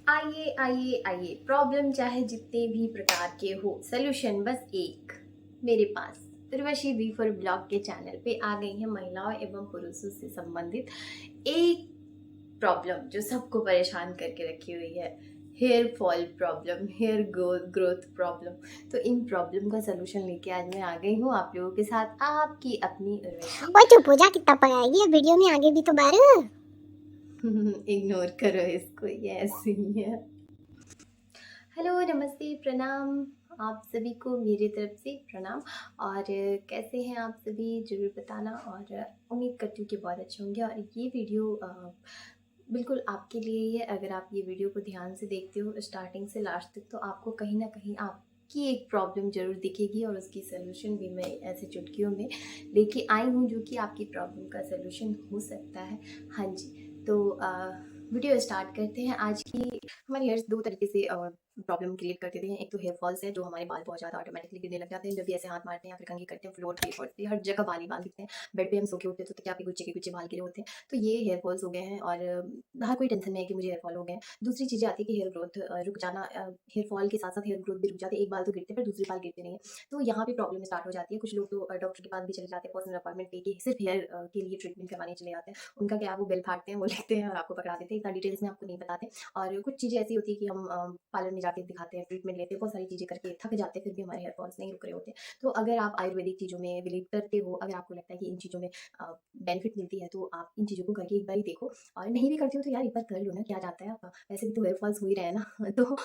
आइए आइए आइए, प्रॉब्लम चाहे जितने भी प्रकार के हो, सॉल्यूशन बस एक मेरे पास। उर्वशी बी फॉर ब्लॉग के चैनल पे आ गई है महिलाओं एवं पुरुषों से संबंधित एक प्रॉब्लम जो सबको परेशान करके रखी हुई है। Hair fall problem, hair growth problem. तो इन प्रॉब्लम का सलूशन लेके आज मैं आ गई हूँ आप लोगों के साथ, आपकी अपनी उर्वशी। ओए चुप हो जा, कितना पढ़ाएगी वीडियो में आगे भी तो बार। इग्नोर करो इसको, ये ऐसे ही है। हेलो, नमस्ते, प्रणाम आप सभी को मेरी तरफ से प्रणाम। और कैसे हैं आप सभी ज़रूर बताना, और उम्मीद करती हूँ कि बहुत अच्छे होंगे। और ये वीडियो बिल्कुल आपके लिए ही है। अगर आप ये वीडियो को ध्यान से देखते हो स्टार्टिंग से लास्ट तक, तो आपको कहीं ना कहीं आपकी एक प्रॉब्लम ज़रूर दिखेगी और उसकी सलूशन भी मैं ऐसे चुटकियों में लेके आई हूँ जो कि आपकी प्रॉब्लम का सलूशन हो सकता है। हाँ जी, तो वीडियो स्टार्ट करते हैं। आज की हमारे हेयर्स दो तरीके से प्रॉब्लम क्रिएट कर देते हैं। एक तो हेयर फॉल्स है, जो हमारे बाल बहुत ज़्यादा ऑटोमेटिकली गिरने लग जाते हैं जब भी ऐसे हाथ मारते हैं या फिर कंघी करते हैं, फ्लोर पे पड़ते हैं, हर जगह बाल ही बाल दिखते हैं। बेड पे हम सो के उठते हैं तो क्या गुच्चे के गुच्चे बाल गिरे होते हैं। तो ये हेयर फॉल्स हो गए हैं और हर कोई टेंशन में है कि मुझे हेयर फॉल हो गए हैं। दूसरी चीज़ें आती है कि हेयर ग्रोथ रुक जाना, हेयर फॉल के साथ साथ हेयर ग्रोथ भी रुक जाती है। एक बाल तो गिरते हैं पर दूसरी बाल गिरते नहीं है, तो यहाँ पे प्रॉब्लम स्टार्ट हो जाती है। कुछ लोग तो डॉक्टर के पास भी चले जाते हैं, पर्सनल अपॉइंटमेंट लेके सिर्फ हेयर के लिए ट्रीटमेंट करवाने चले जाते हैं। उनका क्या, वो बिल फाड़ते हैं, वो लिखते हैं और आपको पकड़ा देते हैं, इतना डिटेल्स में आपको नहीं बताते। और कुछ चीज़ें ऐसी होती है कि हम पार्लर में जाके दिखाते हैं, ट्रीटमेंट लेते हैं, बहुत सारी चीज़ें करके थक जाते हैं, फिर भी हमारे हेयर फॉल्स नहीं रुक रहे होते। तो अगर आप आयुर्वेदिक चीज़ों में बिलीव करते हो, अगर आपको लगता है कि इन चीज़ों में बेनिफिट मिलती है, तो आप इन चीज़ों को करके एक बार ही देखो। और नहीं भी करती हो तो यार एक बार कर लो ना, क्या जाता है आपका, वैसे भी तो हेयर फॉल्स हो ही रहे हैं ना। तो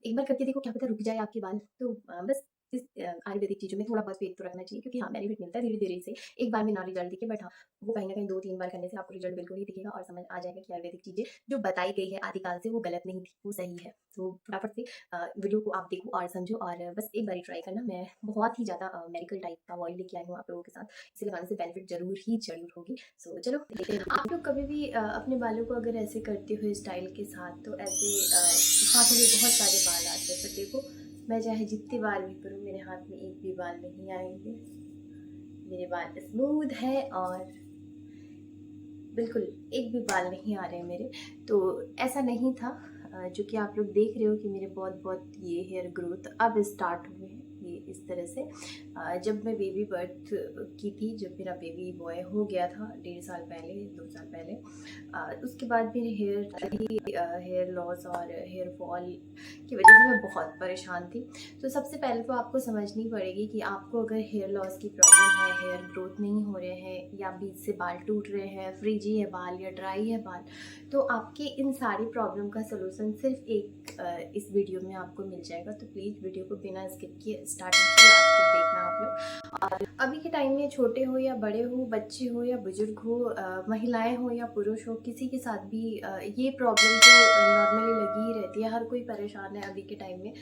एक बार करके देखो, क्या पता रुक जाए आपके बाल। तो बस इस आयुर्वेदिक चीज़ों में थोड़ा बहुत फेथ तो रखना चाहिए, क्योंकि हाँ बेनिफिट मिलता है धीरे धीरे से। एक बार में ना रिजल्ट दिखे, बट हाँ वो कहीं ना कहीं 2-3 बार करने से आपको रिजल्ट बिल्कुल ही दिखेगा और समझ आ जाएगा कि आयुर्वेदिक चीज़ें जो बताई गई है आदिकाल से वो गलत नहीं थी, वो सही है। तो फटाफट से वीडियो को आप देखो और समझो, और बस एक बार ट्राई करना। मैं बहुत ही ज़्यादा मेडिकल टाइप का ऑयल लेके आई हूँ आप लोगों के साथ, इसे लगाने से बेनिफिट जरूर होगी। सो चलो देखते हैं। आप लोग कभी भी अपने बालों को अगर ऐसे करते हुए स्टाइल के साथ, तो ऐसे हाथों में बहुत सारे बाल आते हैं, पर देखो मैं चाहे जितनी बाल भी करूँ मेरे हाथ में एक भी बाल नहीं आएंगे। मेरे बाल स्मूथ है और बिल्कुल एक भी बाल नहीं आ रहे हैं मेरे। तो ऐसा नहीं था, जो कि आप लोग देख रहे हो कि मेरे बहुत बहुत ये हेयर ग्रोथ अब स्टार्ट हुए हैं, ये इस तरह से। जब मैं बेबी बर्थ की थी, जब मेरा बेबी बॉय हो गया था 1.5 साल पहले, 2 साल पहले, उसके बाद मेरे हेयर लॉस और हेयर फॉल की वजह से मैं बहुत परेशान थी। तो सबसे पहले तो आपको समझनी पड़ेगी कि आपको अगर हेयर लॉस की प्रॉब्लम है, हेयर ग्रोथ नहीं हो रहे हैं, या बीच से बाल टूट रहे हैं, फ्रिजी है बाल या ड्राई है बाल, तो आपके इन सारी प्रॉब्लम का सलूशन सिर्फ एक इस वीडियो में आपको मिल जाएगा। तो प्लीज़ वीडियो को बिना स्किप किए स्टार्टिंग से लास्ट तक देखना आप लोग। और अभी के टाइम में छोटे हो या बड़े हो, बच्चे हो या बुजुर्ग हो, महिलाएं हो या पुरुष हो, किसी के साथ भी ये प्रॉब्लम तो नॉर्मली लगी ही रहती है। हर कोई परेशान है अभी के टाइम में।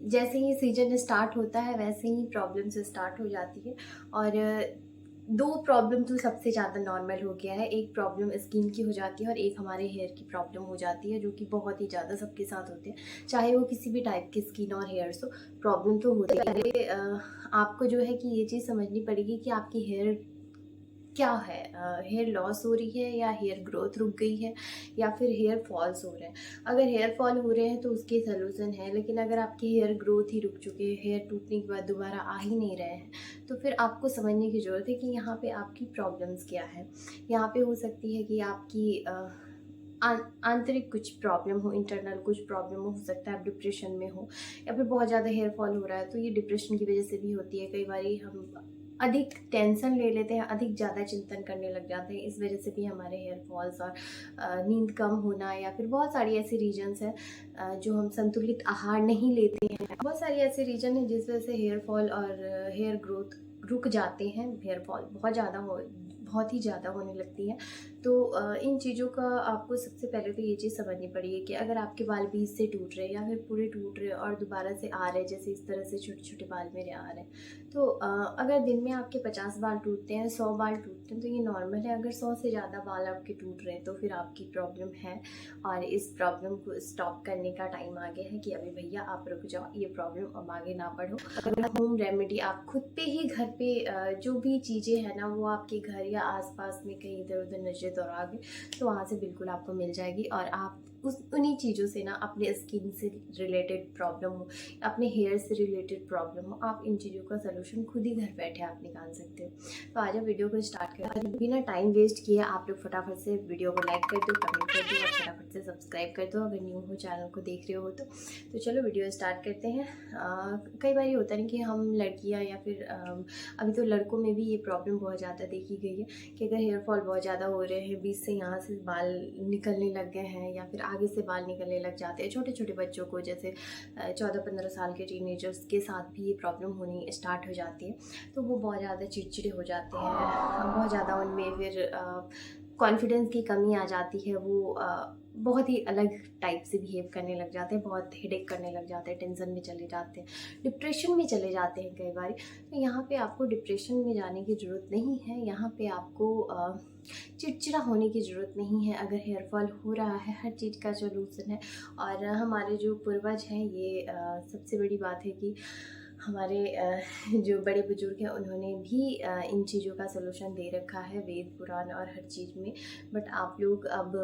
जैसे ही सीजन स्टार्ट होता है वैसे ही प्रॉब्लम्स स्टार्ट हो जाती है। और दो प्रॉब्लम तो सबसे ज़्यादा नॉर्मल हो गया है। एक प्रॉब्लम स्किन की हो जाती है और एक हमारे हेयर की प्रॉब्लम हो जाती है, जो कि बहुत ही ज़्यादा सबके साथ होते हैं, चाहे वो किसी भी टाइप की स्किन और हेयर्स हो, प्रॉब्लम तो होती है। आपको जो है कि ये चीज़ समझनी पड़ेगी कि आपकी हेयर क्या है, हेयर लॉस हो रही है या हेयर ग्रोथ रुक गई है या फिर हेयर फॉल्स हो रहे हैं। अगर हेयर फॉल हो रहे हैं तो उसके सलूशन है, लेकिन अगर आपके हेयर ग्रोथ ही रुक चुके हैं, हेयर टूटने के बाद दोबारा आ ही नहीं रहे हैं, तो फिर आपको समझने की ज़रूरत है कि यहाँ पे आपकी प्रॉब्लम्स क्या है। यहाँ पे हो सकती है कि आपकी आंतरिक कुछ प्रॉब्लम हो, इंटरनल कुछ प्रॉब्लम हो सकता है आप डिप्रेशन में हो, या फिर बहुत ज़्यादा हेयर फॉल हो रहा है तो ये डिप्रेशन की वजह से भी होती है। कई बार हम अधिक टेंशन ले लेते हैं, अधिक ज़्यादा चिंतन करने लग जाते हैं, इस वजह से भी हमारे हेयर फॉल्स और नींद कम होना, या फिर बहुत सारी ऐसी रीजन्स हैं, जो हम संतुलित आहार नहीं लेते हैं, बहुत सारी ऐसे रीजन हैं जिस वजह से हेयर फॉल और हेयर ग्रोथ रुक जाते हैं। हेयर फॉल बहुत ही ज़्यादा होने लगती है। तो इन चीज़ों का आपको सबसे पहले तो ये चीज़ समझनी पड़ेगी कि अगर आपके बाल बीच से टूट रहे हैं या फिर पूरे टूट रहे हैं और दोबारा से आ रहे हैं, जैसे इस तरह से छोटे छोटे बाल मेरे आ रहे हैं, तो अगर दिन में आपके 50 बाल टूटते हैं, 100 बाल टूटते हैं, तो ये नॉर्मल है। अगर 100 से ज़्यादा बाल आपके टूट रहे हैं तो फिर आपकी प्रॉब्लम है, और इस प्रॉब्लम को स्टॉप करने का टाइम आ गया है कि अभी भैया आप रुक जाओ, ये प्रॉब्लम अब आगे ना बढ़ो। अगर होम रेमेडी आप खुद पे ही घर पे जो भी चीज़ें हैं ना, वो आपके घर या आसपास में कहीं इधर उधर नजर दौड़ा गए, तो वहाँ से बिल्कुल आपको मिल जाएगी और आप उन्हीं चीज़ों से ना अपने स्किन से रिलेटेड प्रॉब्लम हो, अपने हेयर से रिलेटेड प्रॉब्लम हो, आप इन चीज़ों का सलूशन खुद ही घर बैठे आप निकाल सकते हो। तो आज वीडियो को स्टार्ट करते हैं। बिना टाइम वेस्ट किए आप लोग फटाफट से वीडियो को लाइक कर दो, कमेंट कर दो और फटाफट से सब्सक्राइब कर दो अगर न्यू हो चैनल को देख रहे हो तो चलो वीडियो स्टार्ट करते हैं। कई बार ये होता है कि हम लड़कियाँ या फिर अभी तो लड़कों में भी ये प्रॉब्लम बहुत ज़्यादा देखी गई है कि अगर हेयर फॉल बहुत ज़्यादा हो रहे हैं, बीच से यहाँ से बाल निकलने लग गए हैं या फिर आगे से बाल निकलने लग जाते हैं, छोटे छोटे बच्चों को जैसे 14-15 साल के टीनेजर्स के साथ भी ये प्रॉब्लम होनी स्टार्ट हो जाती है। तो वो बहुत ज़्यादा चिड़चिड़े हो जाते हैं, बहुत ज़्यादा उनमें फिर कॉन्फिडेंस की कमी आ जाती है, वो बहुत ही अलग टाइप से बिहेव करने लग जाते हैं, बहुत हेडेक करने लग जाते हैं, टेंशन में चले जाते हैं, डिप्रेशन में चले जाते हैं कई बार। तो यहाँ पे आपको डिप्रेशन में जाने की ज़रूरत नहीं है, यहाँ पे आपको चिड़चिड़ा होने की ज़रूरत नहीं है। अगर हेयर फॉल हो रहा है, हर चीज़ का सोल्यूशन है। और हमारे जो पूर्वज हैं, ये सबसे बड़ी बात है कि हमारे जो बड़े बुजुर्ग हैं उन्होंने भी इन चीज़ों का सलूशन दे रखा है वेद पुराण और हर चीज़ में। बट आप लोग अब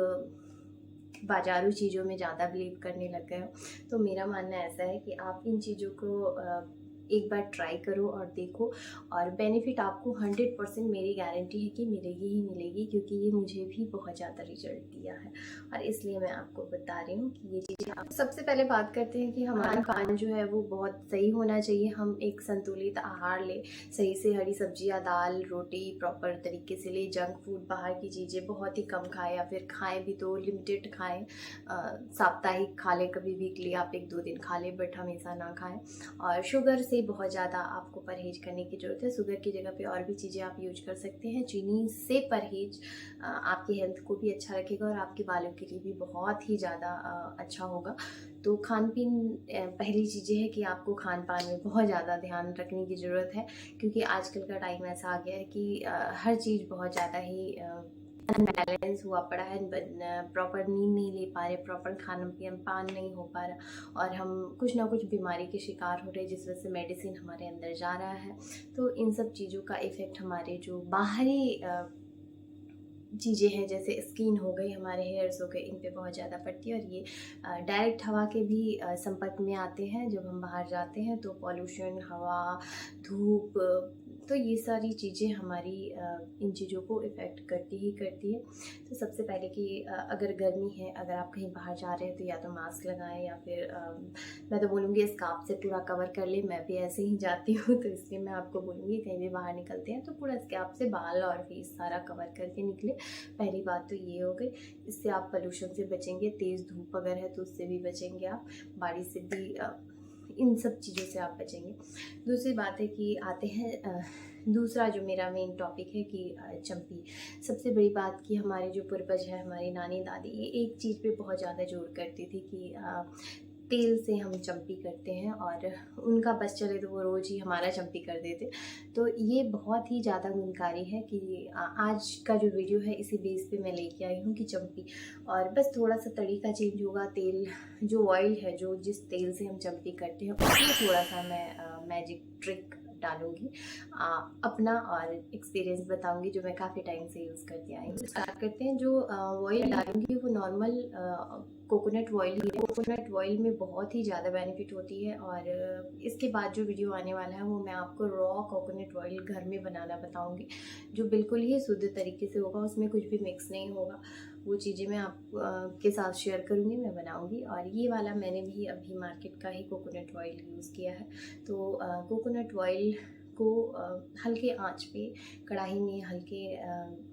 बाजारू चीज़ों में ज़्यादा बिलीव करने लग गए हो। तो मेरा मानना ऐसा है कि आप इन चीज़ों को एक बार ट्राई करो और देखो, और बेनिफिट आपको 100% मेरी गारंटी है कि मिलेगी ही मिलेगी, क्योंकि ये मुझे भी बहुत ज़्यादा रिजल्ट दिया है और इसलिए मैं आपको बता रही हूँ कि ये चीज़ें आप। सबसे पहले बात करते हैं कि हमारा खान जो है वो बहुत सही होना चाहिए। हम एक संतुलित आहार लें, सही से हरी सब्जियाँ, दाल, रोटी प्रॉपर तरीके से लें, जंक फूड, बाहर की चीज़ें बहुत ही कम खाएँ, या फिर खाएँ भी तो लिमिटेड खाएँ। साप्ताहिक खा लें, कभी वीकली आप 1-2 दिन खा लें, बट हमेशा ना खाएँ। और शुगर से बहुत ज़्यादा आपको परहेज करने की ज़रूरत है। शुगर की जगह पे और भी चीज़ें आप यूज कर सकते हैं। चीनी से परहेज आपकी हेल्थ को भी अच्छा रखेगा और आपके बालों के लिए भी बहुत ही ज़्यादा अच्छा होगा। तो खान पीन पहली चीज़ें है कि आपको खान पान में बहुत ज़्यादा ध्यान रखने की ज़रूरत है, क्योंकि आजकल का टाइम ऐसा आ गया है कि हर चीज़ बहुत ज़्यादा ही अनबैलेंस हुआ पड़ा है। प्रॉपर नींद नहीं ले पा रहे, प्रॉपर खाना पान नहीं हो पा रहा, और हम कुछ ना कुछ बीमारी के शिकार हो रहे, जिस वजह से मेडिसिन हमारे अंदर जा रहा है। तो इन सब चीज़ों का इफ़ेक्ट हमारे जो बाहरी चीज़ें हैं, जैसे स्किन हो गई, हमारे हेयर्स हो गए, इन पे बहुत ज़्यादा पड़ती है। और ये डायरेक्ट हवा के भी संपर्क में आते हैं जब हम बाहर जाते हैं, तो पॉल्यूशन, हवा, धूप, तो ये सारी चीज़ें हमारी इन चीज़ों को इफ़ेक्ट करती ही करती है। तो सबसे पहले कि अगर गर्मी है, अगर आप कहीं बाहर जा रहे हैं तो या तो मास्क लगाएं, या फिर मैं तो बोलूँगी स्कार्फ से पूरा कवर कर ले। मैं भी ऐसे ही जाती हूँ, तो इसलिए मैं आपको बोलूँगी कहीं भी बाहर निकलते हैं तो पूरा स्कार्फ से बाल और फेस सारा कवर करके निकले। पहली बात तो ये हो गई। इससे आप पोल्यूशन से बचेंगे, तेज़ धूप अगर है तो उससे भी बचेंगे आप, बारिश से भी, इन सब चीज़ों से आप बचेंगे। दूसरी बात है कि आते हैं दूसरा जो मेरा मेन टॉपिक है कि चंपी। सबसे बड़ी बात कि हमारे जो पूर्वज है, हमारी नानी दादी, ये एक चीज़ पे बहुत ज़्यादा जोर करती थी कि तेल से हम चंपी करते हैं, और उनका बस चले तो वो रोज़ ही हमारा चंपी कर देते। तो ये बहुत ही ज़्यादा गुणकारी है कि आज का जो वीडियो है इसी बेस पे मैं लेके आई हूँ कि चंपी, और बस थोड़ा सा तरीका चेंज होगा। तेल, जो ऑयल है, जो जिस तेल से हम चंपी करते हैं, उसमें थोड़ा सा मैं मैजिक ट्रिक डालूंगी, अपना और एक्सपीरियंस बताऊंगी जो मैं काफ़ी टाइम से यूज़ करती आई हूँ। स्टार्ट करते हैं। जो ऑयल डालूंगी वो नॉर्मल कोकोनट ऑयल ही है। कोकोनट ऑयल में बहुत ही ज़्यादा बेनिफिट होती है। और इसके बाद जो वीडियो आने वाला है वो मैं आपको रॉ कोकोनट ऑयल घर में बनाना बताऊंगी, जो बिल्कुल ही शुद्ध तरीके से होगा, उसमें कुछ भी मिक्स नहीं होगा। वो चीज़ें मैं आप के साथ शेयर करूँगी, मैं बनाऊँगी। और ये वाला मैंने भी अभी मार्केट का ही कोकोनट ऑयल यूज़ किया है। तो कोकोनट ऑयल को हल्के आंच पे, कढ़ाई में हल्के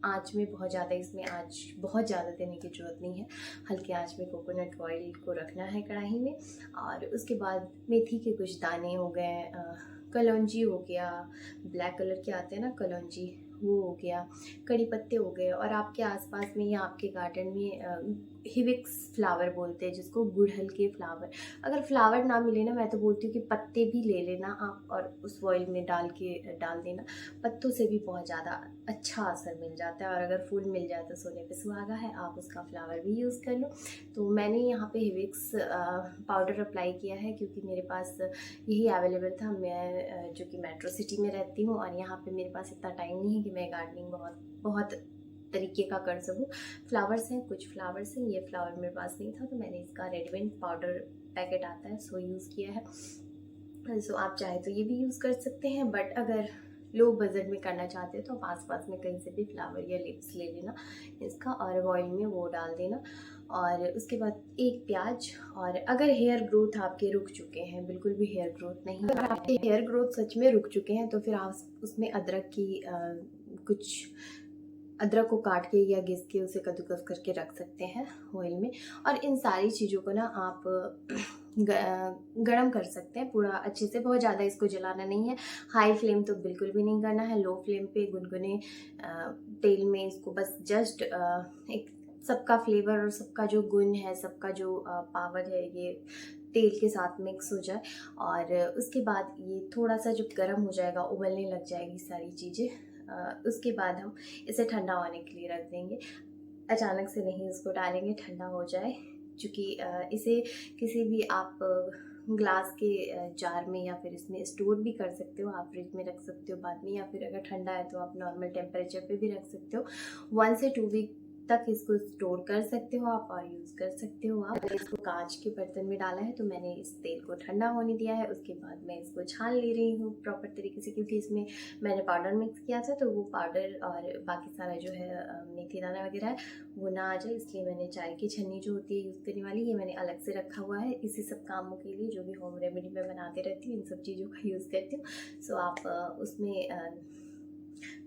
आंच में, बहुत ज़्यादा इसमें आंच बहुत ज़्यादा देने की ज़रूरत नहीं है। हल्के आंच में कोकोनट ऑयल को रखना है कढ़ाई में। और उसके बाद मेथी के कुछ दाने हो गए, कलौंजी हो गया, ब्लैक कलर के आते हैं ना कलौंजी, वो हो गया, कड़ी पत्ते हो गए, और आपके आसपास में या आपके गार्डन में हिविक्स फ्लावर बोलते हैं जिसको, गुड़हल के फ्लावर। अगर फ्लावर ना मिले ना, मैं तो बोलती हूँ कि पत्ते भी ले लेना आप और उस ऑयल में डाल देना। पत्तों से भी बहुत ज़्यादा अच्छा असर मिल जाता है। और अगर फूल मिल जाए तो सोने पे सुहागा है, आप उसका फ्लावर भी यूज़ कर लो। तो मैंने यहाँ पे हिविक्स पाउडर अप्लाई किया है, क्योंकि मेरे पास यही अवेलेबल था। मैं जो कि मेट्रो सिटी में रहती हूँ, और यहाँ पे मेरे पास इतना टाइम नहीं है कि मैं गार्डनिंग बहुत तरीके का कर सकूँ। फ्लावर्स हैं, कुछ फ्लावर्स हैं, ये फ्लावर मेरे पास नहीं था तो मैंने इसका रेडीमेड पाउडर पैकेट आता है सो यूज़ किया है। सो आप चाहे तो ये भी यूज़ कर सकते हैं, बट अगर लो बजट में करना चाहते हो तो आप आसपास में कहीं से भी फ्लावर या लिप्स ले लेना इसका और ऑयल में वो डाल देना। और उसके बाद एक प्याज, और अगर हेयर ग्रोथ आपके रुक चुके हैं, बिल्कुल भी हेयर ग्रोथ नहीं, अगर आपके हेयर ग्रोथ सच में रुक चुके हैं तो फिर आप उसमें अदरक की कुछ अदरक को काट के या घिस के उसे कद्दूकस करके रख सकते हैं ऑयल में। और इन सारी चीज़ों को ना आप गरम कर सकते हैं पूरा अच्छे से, बहुत ज़्यादा इसको जलाना नहीं है, हाई फ्लेम तो बिल्कुल भी नहीं करना है, लो फ्लेम पे गुनगुने तेल में इसको बस जस्ट एक सबका फ्लेवर और सबका जो गुण है, सबका जो पावर है, ये तेल के साथ मिक्स हो जाए। और उसके बाद ये थोड़ा सा जब गर्म हो जाएगा, उबलने लग जाएगी सारी चीज़ें, उसके बाद हम इसे ठंडा होने के लिए रख देंगे। अचानक से नहीं इसको डालेंगे, ठंडा हो जाए, क्योंकि इसे किसी भी आप ग्लास के जार में या फिर इसमें स्टोर भी कर सकते हो, आप फ्रिज में रख सकते हो बाद में, या फिर अगर ठंडा है तो आप नॉर्मल टेम्परेचर पे भी रख सकते हो। 1 से 2 वीक तक इसको स्टोर कर सकते हो आप और यूज़ कर सकते हो आप। अगर इसको कांच के बर्तन में डाला है तो मैंने इस तेल को ठंडा होने दिया है, उसके बाद मैं इसको छान ले रही हूँ प्रॉपर तरीके से, क्योंकि इसमें मैंने पाउडर मिक्स किया था तो वो पाउडर और बाकी सारा जो है मेथी दाना वगैरह है वो ना आ जाए, इसलिए मैंने चाय की छन्नी जो होती है यूज़ करने वाली, ये मैंने अलग से रखा हुआ है इसी सब कामों के लिए, जो भी होम रेमेडी मैं बनाते रहती हूँ इन सब चीज़ों का यूज़ करती हूँ। सो आप उसमें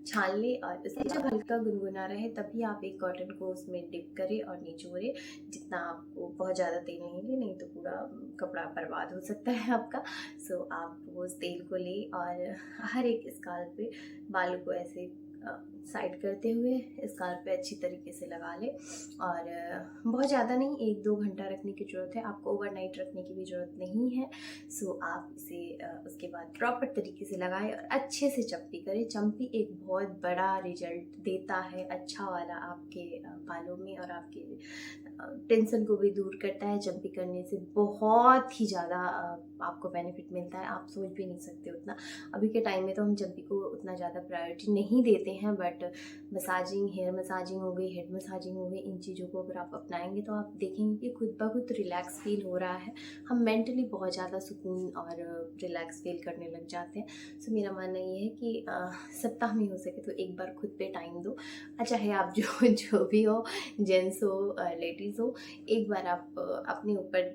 छान ले और उसमें जब हल्का गुनगुना रहे तभी आप एक कॉटन को उसमें डिप करें और निचोड़े, जितना आपको, बहुत ज़्यादा तेल नहीं ले, नहीं तो पूरा कपड़ा बर्बाद हो सकता है आपका। सो आप वो उस तेल को ले और हर एक स्काल्प पे बालों को ऐसे साइड करते हुए स्काल्प पे अच्छी तरीके से लगा ले। और बहुत ज़्यादा नहीं, 1-2 घंटा रखने की ज़रूरत है आपको, ओवरनाइट रखने की भी ज़रूरत नहीं है। सो आप इसे उसके बाद प्रॉपर तरीके से लगाएं और अच्छे से चम्पी करें। चम्पी एक बहुत बड़ा रिजल्ट देता है अच्छा वाला आपके बालों में, और आपके टेंशन को भी दूर करता है। चम्पी करने से बहुत ही ज़्यादा आपको बेनिफिट मिलता है, आप सोच भी नहीं सकते उतना। अभी के टाइम में तो हम चम्पी को उतना ज़्यादा प्रायोरिटी नहीं देते हैं, बट मसाजिंग, हेयर मसाजिंग हो गई, हेड मसाजिंग हो गई, इन चीज़ों को अगर आप अपनाएंगे तो आप देखेंगे कि खुद ब खुद रिलैक्स फील हो रहा है, हम मेंटली बहुत ज़्यादा सुकून और रिलैक्स फील करने लग जाते हैं। सो मेरा मानना ये है कि सप्ताह में हो सके तो एक बार खुद पे टाइम दो, चाहे आप जो भी हो, जेंट्स हो लेडीज़ हो, एक बार आप अपने ऊपर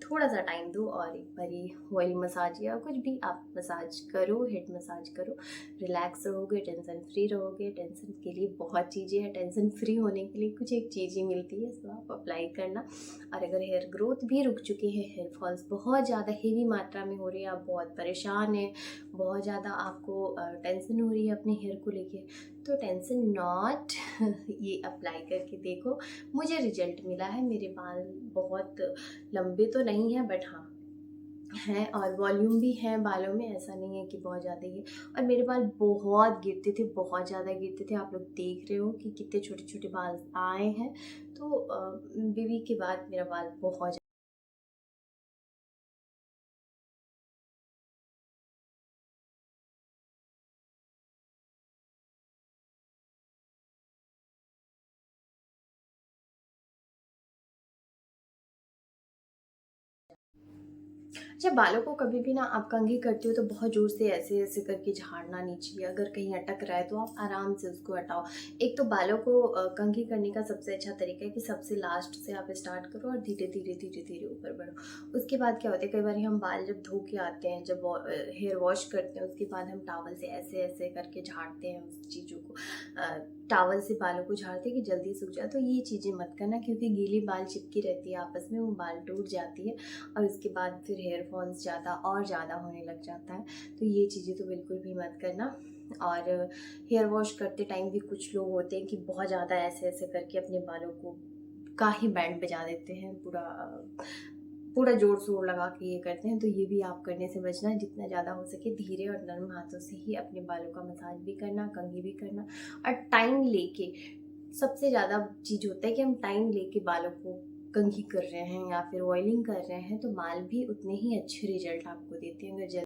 थोड़ा सा टाइम दो और एक बारी ऑयल मसाज या कुछ भी आप मसाज करो, हेड मसाज करो, रिलैक्स रहोगे, टेंशन फ्री रहोगे। टेंशन के लिए बहुत चीज़ें हैं, टेंशन फ्री होने के लिए कुछ एक चीज़ ही मिलती है, सो आप अप्लाई करना। और अगर हेयर ग्रोथ भी रुक चुके हैं, हेयर फॉल्स बहुत ज़्यादा हेवी मात्रा में हो रही है, आप बहुत परेशान हैं, बहुत ज़्यादा आपको टेंशन हो रही है अपने हेयर को लेके, तो टेंशन नॉट ये अप्लाई करके देखो, मुझे रिजल्ट मिला है। मेरे बाल बहुत लंबे तो नहीं हैं, बट हाँ हैं, और वॉल्यूम भी है बालों में, ऐसा नहीं है कि बहुत ज़्यादा ही है। और मेरे बाल बहुत गिरते थे, बहुत ज़्यादा गिरते थे, आप लोग देख रहे हो कि कितने छोटे छोटे बाल आए हैं। तो बेबी के बाद मेरा बाल बहुत अच्छा, बालों को कभी भी ना आप कंघी करते हो तो बहुत ज़ोर से ऐसे ऐसे करके झाड़ना नहीं चाहिए। अगर कहीं अटक रहा है तो आप आराम से उसको हटाओ। एक तो बालों को कंघी करने का सबसे अच्छा तरीका है कि सबसे लास्ट से आप स्टार्ट करो और धीरे धीरे धीरे धीरे ऊपर बढ़ो। उसके बाद क्या होता है, कई बार हम बाल जब धो के आते हैं, जब हेयर वॉश करते हैं, उसके बाद हम टॉवल से ऐसे ऐसे करके झाड़ते हैं उस चीज़ों को, टॉवल से बालों को झाड़ते हैं कि जल्दी सूख जाए। तो ये चीज़ें मत करना, क्योंकि गीली बाल चिपकी रहती है आपस में, वो बाल टूट जाती है और उसके बाद फिर हेयर फॉल्स ज़्यादा और ज़्यादा होने लग जाता है। तो ये चीज़ें तो बिल्कुल भी मत करना। और हेयर वॉश करते टाइम भी कुछ लोग होते हैं कि बहुत ज़्यादा ऐसे ऐसे करके अपने बालों को का ही बैंड बजा देते हैं, पूरा पूरा जोर शोर लगा के ये करते हैं। तो ये भी आप करने से बचना, जितना ज़्यादा हो सके धीरे और नर्म हाथों से ही अपने बालों का मसाज भी करना, कंघी भी करना। और टाइम लेके, सबसे ज़्यादा चीज़ होता है कि हम टाइम लेके बालों को कंघी कर रहे हैं या फिर ऑयलिंग कर रहे हैं, तो बाल भी उतने ही अच्छे रिजल्ट आपको देते हैं। अगर